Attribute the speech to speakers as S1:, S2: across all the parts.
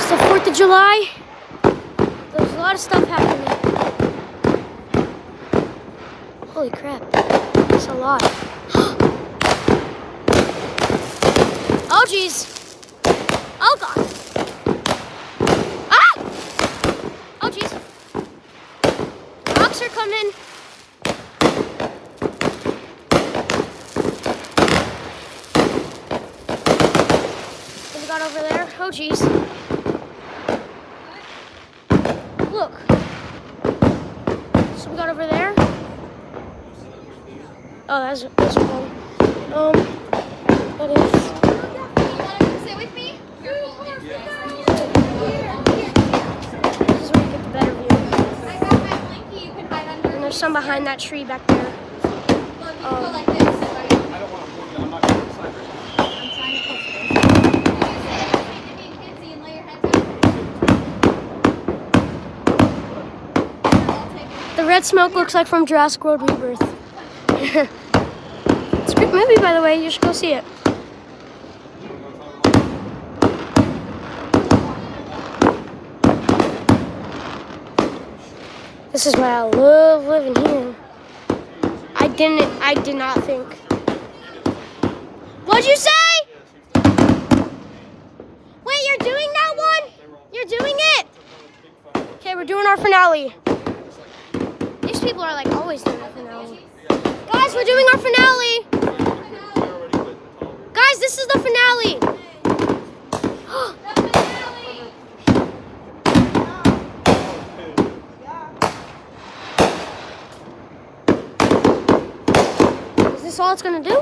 S1: It's the 4th of July. There's a lot of stuff happening. Holy crap. That's a lot. Oh, jeez. Oh, God. Ah! Oh, jeez. Rocks are coming. What we got over there? Oh, jeez. Look. So we got over there. Oh, that's one. What is?
S2: Sit with me?
S1: This is where you get the better view.
S2: I got my blankie you can hide under.
S1: And there's some behind that tree back there.
S2: Well, if you go like this.
S3: I don't want to move, I'm not going to decide right now.
S2: I'm trying to push this. Indian Kinsey and lay your head down.
S1: The red smoke looks like from Jurassic World Rebirth. It's a great movie, by the way. You should go see it. This is why I love living here. I did not think. What'd you say? Wait, you're doing that one? You're doing it? Okay, we're doing our finale. These people are like always doing our finale. Guys, we're doing our finale. Guys, this is the finale. Is this all it's gonna do?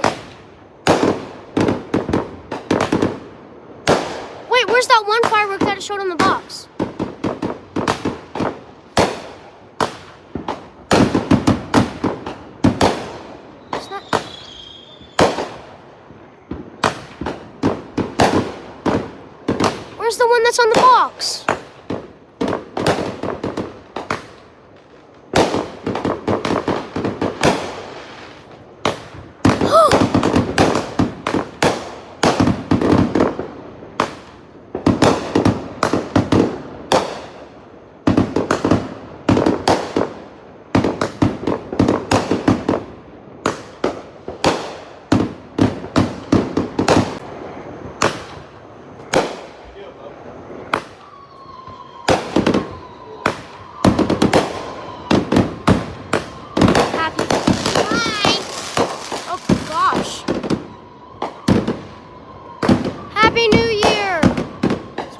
S1: Wait, where's that one firework that it showed on the box? Is that... Where's the one that's on the box?